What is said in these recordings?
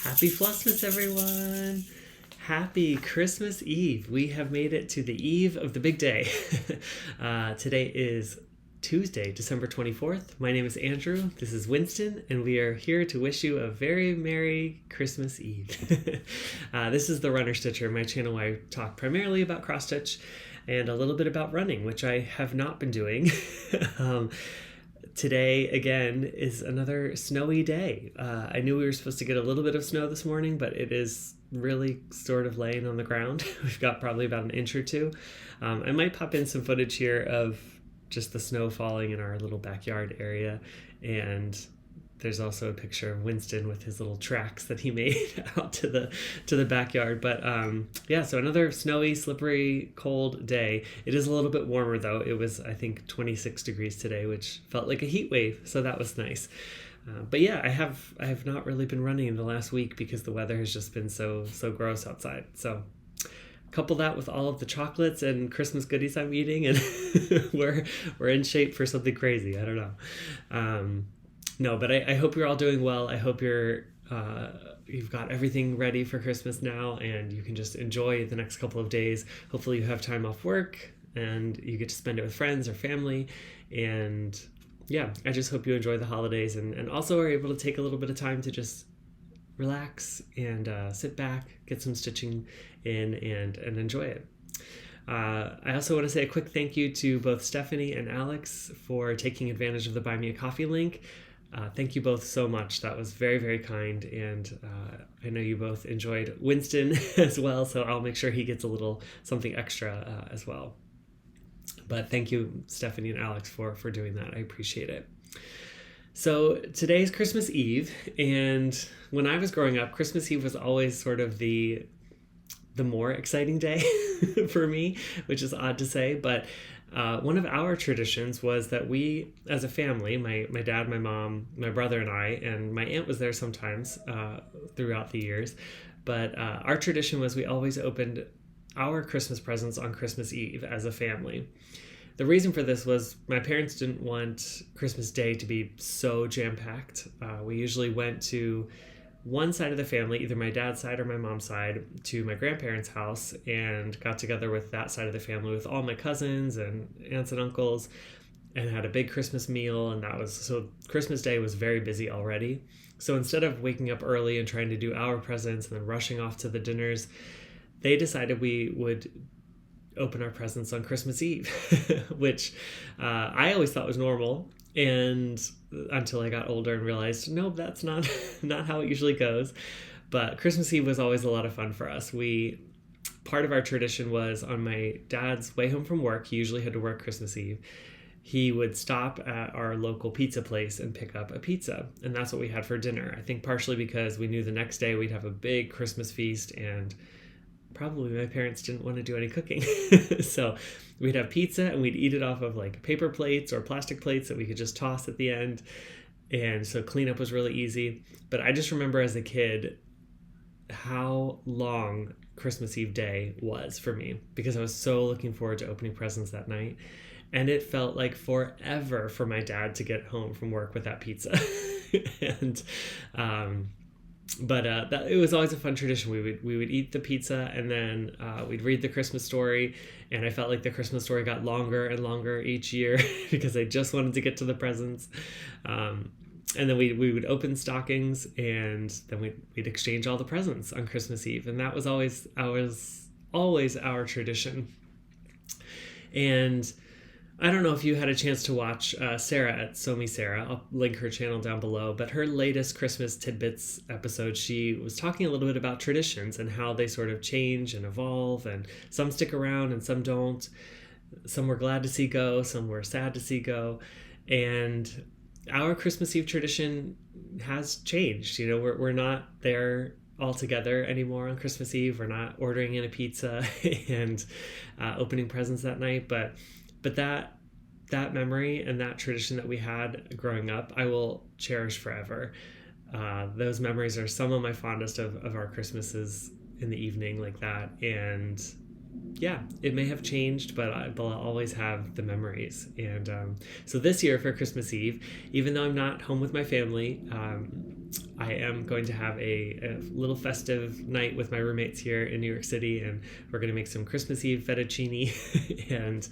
Happy Flossmas, everyone! Happy Christmas Eve. We have made it to the eve of the big day. Today is Tuesday, December 24th. My name is Andrew. This is Winston, and we are here to wish you a very Merry Christmas Eve. This is the Runner Stitcher, my channel where I talk primarily about cross-stitch and a little bit about running, which I have not been doing. Today, again, is another snowy day. I knew we were supposed to get a little bit of snow this morning, but it is really sort of laying on the ground. We've got probably about an inch or two. I might pop in some footage here of just the snow falling in our little backyard area, and there's also a picture of Winston with his little tracks that he made out to the backyard. But yeah, so another snowy, slippery, cold day. It is a little bit warmer though. It was, I think, 26 degrees today, which felt like a heat wave, so that was nice. But yeah, I have not really been running in the last week because the weather has just been so gross outside. So couple that with all of the chocolates and Christmas goodies I'm eating, and we're in shape for something crazy. I don't know. No, but I hope you're all doing well. I hope you've got everything ready for Christmas now, and you can just enjoy the next couple of days. Hopefully you have time off work and you get to spend it with friends or family. And yeah, I just hope you enjoy the holidays and also are able to take a little bit of time to just relax and sit back, get some stitching in, and enjoy it. I also want to say a quick thank you to both Stephanie and Alex for taking advantage of the Buy Me a Coffee link. Thank you both so much. That was very, very kind, and I know you both enjoyed Winston as well, so I'll make sure he gets a little something extra as well. But thank you, Stephanie and Alex, for doing that. I appreciate it. So today's Christmas Eve, and when I was growing up, Christmas Eve was always sort of the more exciting day for me, which is odd to say, but one of our traditions was that we, as a family, my dad, my mom, my brother and I, and my aunt was there sometimes throughout the years, but our tradition was we always opened our Christmas presents on Christmas Eve as a family. The reason for this was my parents didn't want Christmas Day to be so jam-packed. We usually went to one side of the family, either my dad's side or my mom's side, to my grandparents' house and got together with that side of the family with all my cousins and aunts and uncles and had a big Christmas meal. And so Christmas Day was very busy already. So instead of waking up early and trying to do our presents and then rushing off to the dinners, they decided we would open our presents on Christmas Eve, which I always thought was normal. And until I got older and realized, nope, that's not how it usually goes. But Christmas Eve was always a lot of fun for us. Part of our tradition was on my dad's way home from work, he usually had to work Christmas Eve, he would stop at our local pizza place and pick up a pizza. And that's what we had for dinner. I think partially because we knew the next day we'd have a big Christmas feast, and probably my parents didn't want to do any cooking. So we'd have pizza and we'd eat it off of like paper plates or plastic plates that we could just toss at the end. And so cleanup was really easy. But I just remember as a kid how long Christmas Eve day was for me, because I was so looking forward to opening presents that night. And it felt like forever for my dad to get home from work with that pizza. And But it was always a fun tradition. We would eat the pizza, and then we'd read the Christmas story, and I felt like the Christmas story got longer and longer each year because I just wanted to get to the presents. And then we would open stockings, and then we'd exchange all the presents on Christmas Eve, and that was always our tradition. And I don't know if you had a chance to watch Sarah at Somi Sarah. I'll link her channel down below. But her latest Christmas Tidbits episode, she was talking a little bit about traditions and how they sort of change and evolve. And some stick around and some don't. Some we're glad to see go. Some we're sad to see go. And our Christmas Eve tradition has changed. You know, we're not there all together anymore on Christmas Eve. We're not ordering in a pizza and opening presents that night. But that memory and that tradition that we had growing up, I will cherish forever. Those memories are some of my fondest of our Christmases in the evening like that. And yeah, it may have changed, but I'll always have the memories. And so this year for Christmas Eve, even though I'm not home with my family, I am going to have a little festive night with my roommates here in New York City, and we're going to make some Christmas Eve fettuccine, and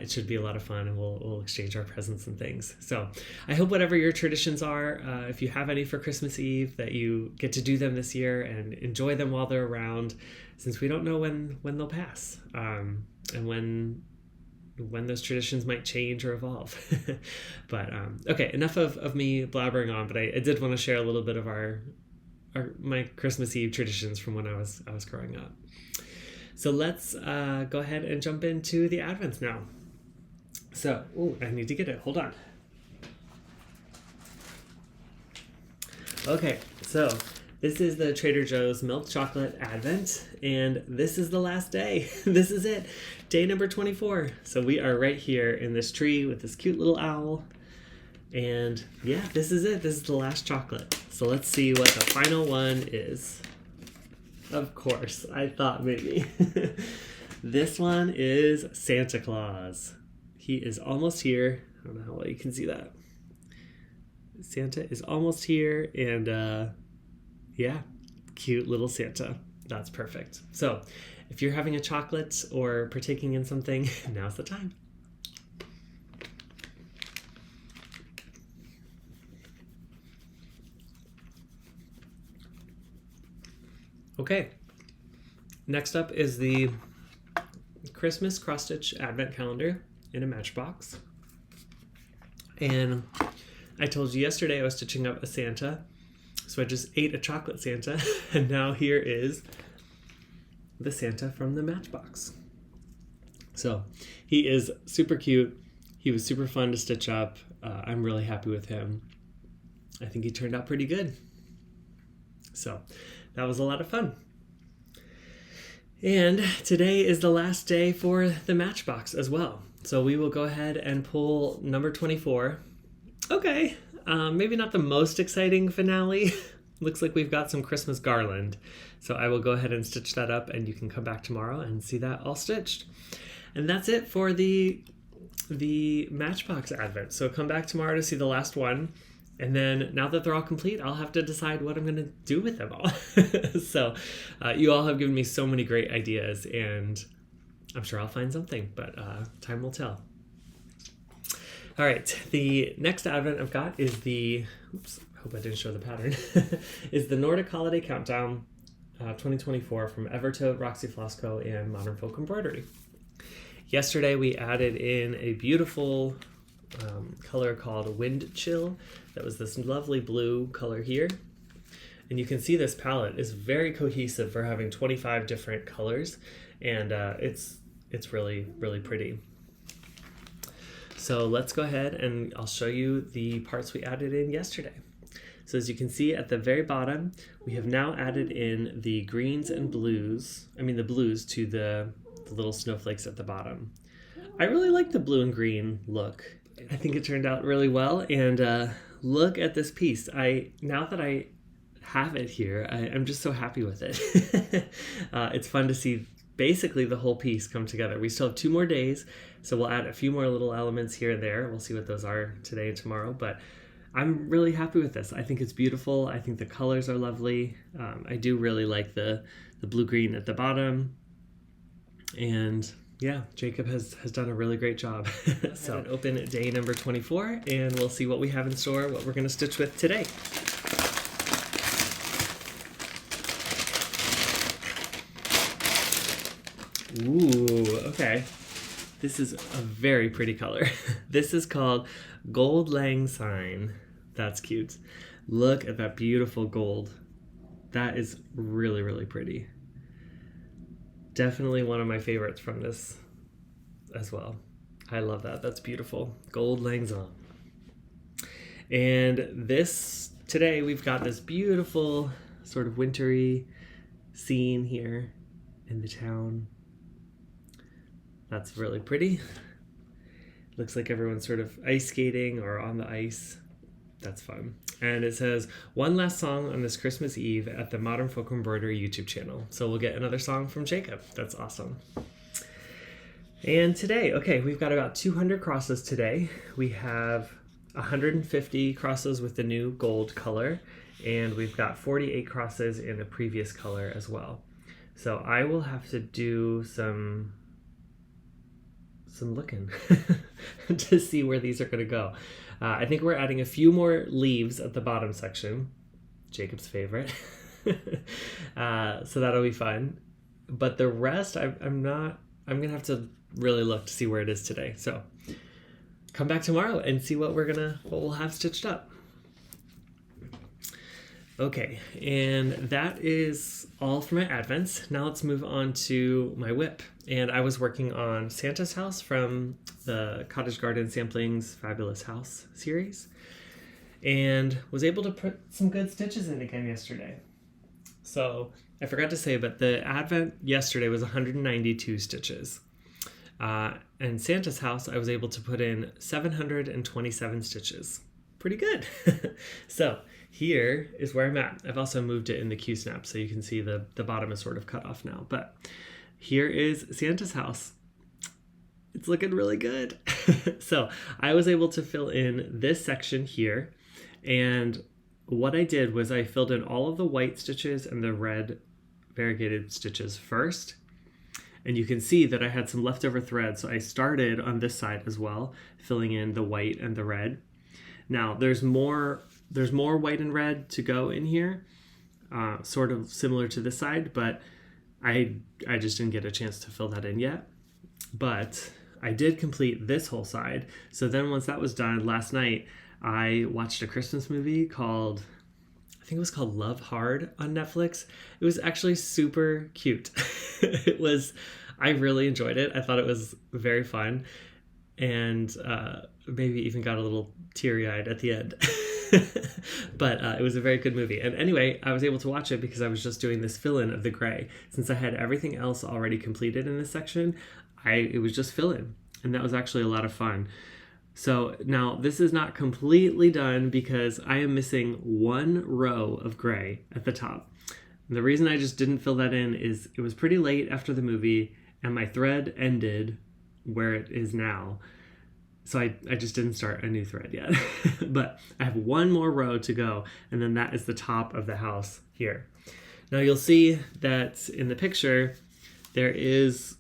it should be a lot of fun, and we'll exchange our presents and things. So I hope whatever your traditions are, if you have any for Christmas Eve, that you get to do them this year and enjoy them while they're around, since we don't know when they'll pass, and when those traditions might change or evolve. But okay, enough of me blabbering on, but I did want to share a little bit of my Christmas Eve traditions from when I was growing up. So let's go ahead and jump into the Advents now. So, I need to get it. Hold on. Okay, so this is the Trader Joe's Milk Chocolate Advent, and this is the last day. This is it, day number 24. So we are right here in this tree with this cute little owl, and yeah, this is it. This is the last chocolate. So let's see what the final one is. Of course, I thought maybe. This one is Santa Claus. He is almost here. I don't know how well you can see that. Santa is almost here, and yeah, cute little Santa. That's perfect. So if you're having a chocolate or partaking in something, now's the time. Okay, next up is the Christmas cross-stitch advent calendar in a matchbox. And I told you yesterday I was stitching up a Santa, so I just ate a chocolate Santa, and now here is the Santa from the matchbox. So he is super cute. He was super fun to stitch up. I'm really happy with him. I think he turned out pretty good. So that was a lot of fun. And today is the last day for the matchbox as well. So we will go ahead and pull number 24. Okay, maybe not the most exciting finale. Looks like we've got some Christmas garland. So I will go ahead and stitch that up, and you can come back tomorrow and see that all stitched. And that's it for the matchbox advent. So come back tomorrow to see the last one. And then now that they're all complete, I'll have to decide what I'm going to do with them all. So you all have given me so many great ideas, and I'm sure I'll find something, but time will tell. All right, the next advent I've got is the, oops, I hope I didn't show the pattern, is the Nordic Holiday Countdown 2024 from Evertote, Roxy, Floss and Modern Folk Embroidery. Yesterday we added in a beautiful color called Wind Chill. That was this lovely blue color here. And you can see this palette is very cohesive for having 25 different colors, and it's really, really pretty. So let's go ahead and I'll show you the parts we added in yesterday. So as you can see at the very bottom, we have now added in the greens and blues, the blues to the little snowflakes at the bottom. I really like the blue and green look. I think it turned out really well, and look at this piece. Now that I have it here, I'm just so happy with it. It's fun to see basically the whole piece come together. We still have 2 more days, so we'll add a few more little elements here and there. We'll see what those are today and tomorrow, but I'm really happy with this. I think it's beautiful. I think the colors are lovely. I do really like the blue-green at the bottom, and yeah, Jacob has done a really great job. So open day number 24, and we'll see what we have in store, what we're going to stitch with today. Ooh, okay. This is a very pretty color. This is called Gold Lang Syne. That's cute. Look at that beautiful gold. That is really, really pretty. Definitely one of my favorites from this as well. I love that. That's beautiful. Gold Lang Syne. And this, today we've got this beautiful sort of wintry scene here in the town. That's really pretty. Looks like everyone's sort of ice skating or on the ice. That's fun. And it says, one last song on this Christmas Eve at the Modern Folk Embroidery YouTube channel. So we'll get another song from Jacob. That's awesome. And today, okay, we've got about 200 crosses today. We have 150 crosses with the new gold color and we've got 48 crosses in a previous color as well. So I will have to do some looking to see where these are going to go. I think we're adding a few more leaves at the bottom section, Jacob's favorite. So that'll be fun. But the rest, I'm going to have to really look to see where it is today. So come back tomorrow and see what we'll have stitched up. Okay, and that is all for my Advents. Now let's move on to my WIP. And I was working on Santa's house from the Cottage Garden Samplings Fabulous House series, and was able to put some good stitches in again yesterday. So I forgot to say, but the Advent yesterday was 192 stitches. And Santa's house, I was able to put in 727 stitches. Pretty good. So here is where I'm at. I've also moved it in the Q-snap, so you can see the bottom is sort of cut off now. But here is Santa's house. It's looking really good. So I was able to fill in this section here. And what I did was I filled in all of the white stitches and the red variegated stitches first. And you can see that I had some leftover thread. So I started on this side as well, filling in the white and the red. Now there's more white and red to go in here, sort of similar to this side, but I just didn't get a chance to fill that in yet. But I did complete this whole side. So then once that was done last night, I watched a Christmas movie called, I think it was called Love Hard on Netflix. It was actually super cute. I really enjoyed it. I thought it was very fun, and maybe even got a little teary-eyed at the end. But it was a very good movie. And anyway, I was able to watch it because I was just doing this fill-in of the gray. Since I had everything else already completed in this section, it was just fill-in, and that was actually a lot of fun. So now this is not completely done because I am missing one row of gray at the top. And the reason I just didn't fill that in is it was pretty late after the movie and my thread ended where it is now. So I just didn't start a new thread yet. But I have one more row to go, and then that is the top of the house here. Now you'll see that in the picture, there is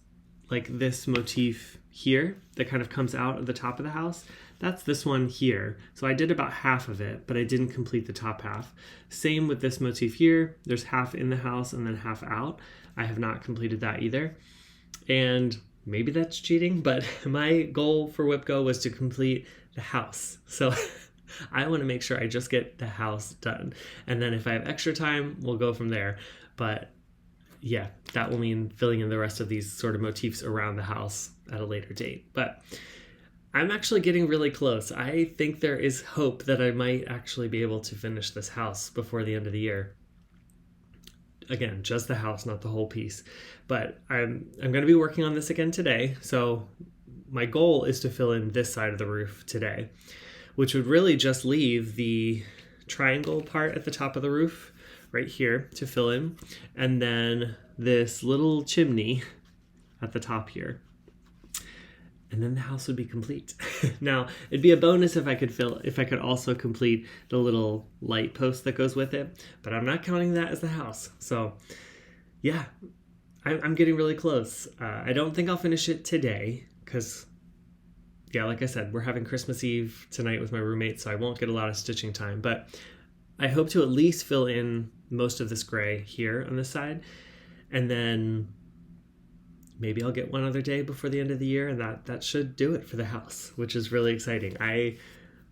like this motif here that kind of comes out of the top of the house. That's this one here. So I did about half of it, but I didn't complete the top half. Same with this motif here. There's half in the house and then half out. I have not completed that either. And maybe that's cheating, but my goal for WIP Go was to complete the house. So I want to make sure I just get the house done. And then if I have extra time, we'll go from there. But yeah, that will mean filling in the rest of these sort of motifs around the house at a later date. But I'm actually getting really close. I think there is hope that I might actually be able to finish this house before the end of the year. Again, just the house, not the whole piece. But I'm going to be working on this again today. So my goal is to fill in this side of the roof today, which would really just leave the triangle part at the top of the roof right here to fill in, and then this little chimney at the top here. And then the house would be complete. Now, it'd be a bonus if I could also complete the little light post that goes with it, but I'm not counting that as the house. So yeah, I'm getting really close. I don't think I'll finish it today because, yeah, like I said, we're having Christmas Eve tonight with my roommate, so I won't get a lot of stitching time, but I hope to at least fill in most of this gray here on this side, and then maybe I'll get one other day before the end of the year, and that should do it for the house, which is really exciting. I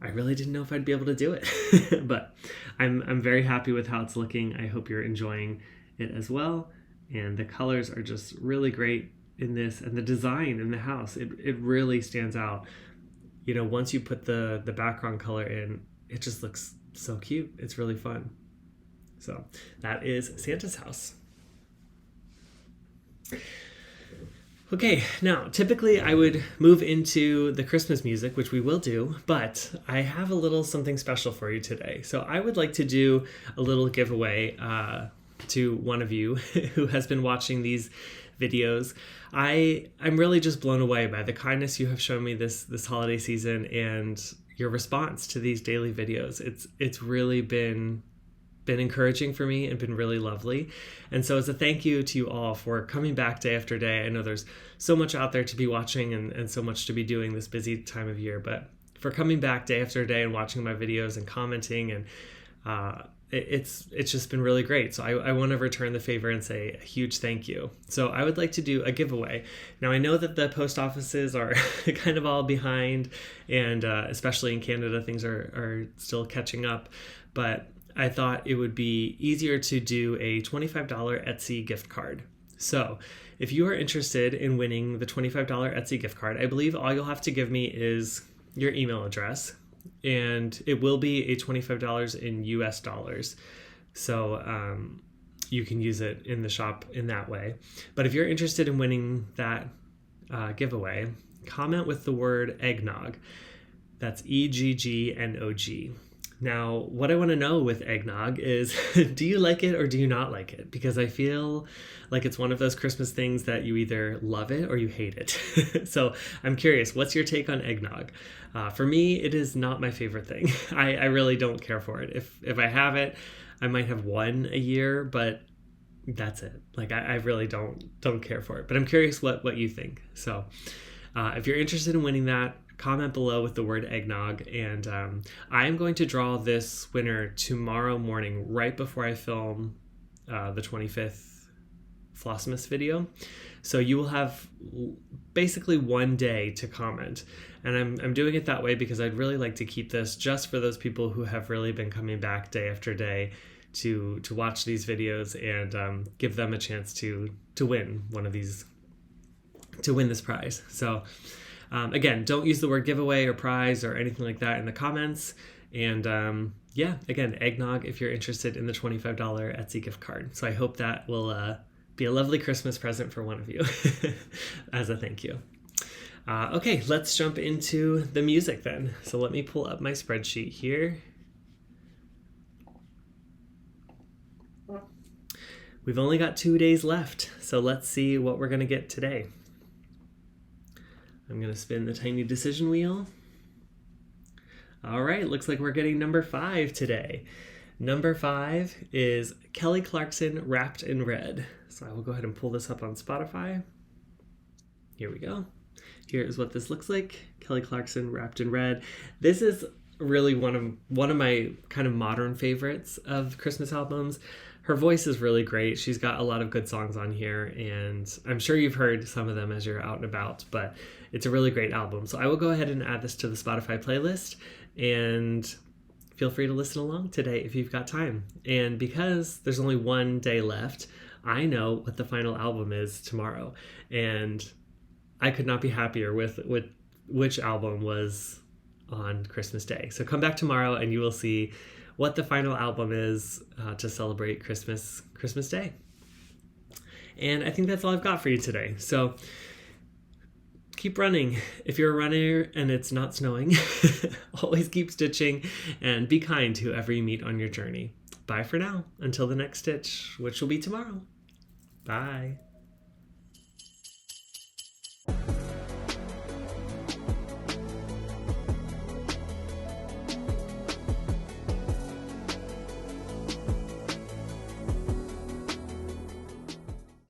really didn't know if I'd be able to do it, but I'm very happy with how it's looking. I hope you're enjoying it as well, and the colors are just really great in this, and the design in the house, it really stands out. You know, once you put the background color in, it just looks so cute. It's really fun. So that is Santa's house. Okay, now typically I would move into the Christmas music, which we will do, but I have a little something special for you today. So I would like to do a little giveaway to one of you who has been watching these videos. I'm really just blown away by the kindness you have shown me this holiday season and your response to these daily videos. It's really been been encouraging for me and been really lovely. And so as a thank you to you all for coming back day after day, I know there's so much out there to be watching and so much to be doing this busy time of year, but for coming back day after day and watching my videos and commenting, and it's just been really great. So I want to return the favor and say a huge thank you. So I would like to do a giveaway. Now I know that the post offices are kind of all behind, and especially in Canada, things are still catching up, but I thought it would be easier to do a $25 Etsy gift card. So if you are interested in winning the $25 Etsy gift card, I believe all you'll have to give me is your email address, and it will be a $25 in US dollars. So you can use it in the shop in that way. But if you're interested in winning that giveaway, comment with the word eggnog. That's EGGNOG. Now, what I want to know with eggnog is, do you like it or do you not like it? Because I feel like it's one of those Christmas things that you either love it or you hate it. So I'm curious, what's your take on eggnog? For me, it is not my favorite thing. I really don't care for it. If I have it, I might have one a year, but that's it. Like I really don't care for it. But I'm curious what you think. So if you're interested in winning that, comment below with the word eggnog, and I am going to draw this winner tomorrow morning right before I film the 25th Flossmas video. So you will have basically one day to comment, and I'm doing it that way because I'd really like to keep this just for those people who have really been coming back day after day to watch these videos, and give them a chance to win one of these, to win this prize. So again, don't use the word giveaway or prize or anything like that in the comments. And yeah, again, eggnog if you're interested in the $25 Etsy gift card. So I hope that will be a lovely Christmas present for one of you as a thank you. Okay, let's jump into the music then. So let me pull up my spreadsheet here. We've only got 2 days left, so let's see what we're going to get today. I'm going to spin the tiny decision wheel. All right, looks like we're getting number 5 today. Number 5 is Kelly Clarkson, Wrapped in Red. So I will go ahead and pull this up on Spotify. Here we go. Here is what this looks like. Kelly Clarkson, Wrapped in Red. This is really one of my kind of modern favorites of Christmas albums. Her voice is really great. She's got a lot of good songs on here, and I'm sure you've heard some of them as you're out and about, but it's a really great album. So I will go ahead and add this to the Spotify playlist, and feel free to listen along today if you've got time. And because there's only one day left, I know what the final album is tomorrow, and I could not be happier with which album was on Christmas Day. So come back tomorrow and you will see what the final album is to celebrate Christmas Day. And I think that's all I've got for you today. So keep running. If you're a runner and it's not snowing, always keep stitching and be kind to whoever you meet on your journey. Bye for now, until the next stitch, which will be tomorrow. Bye.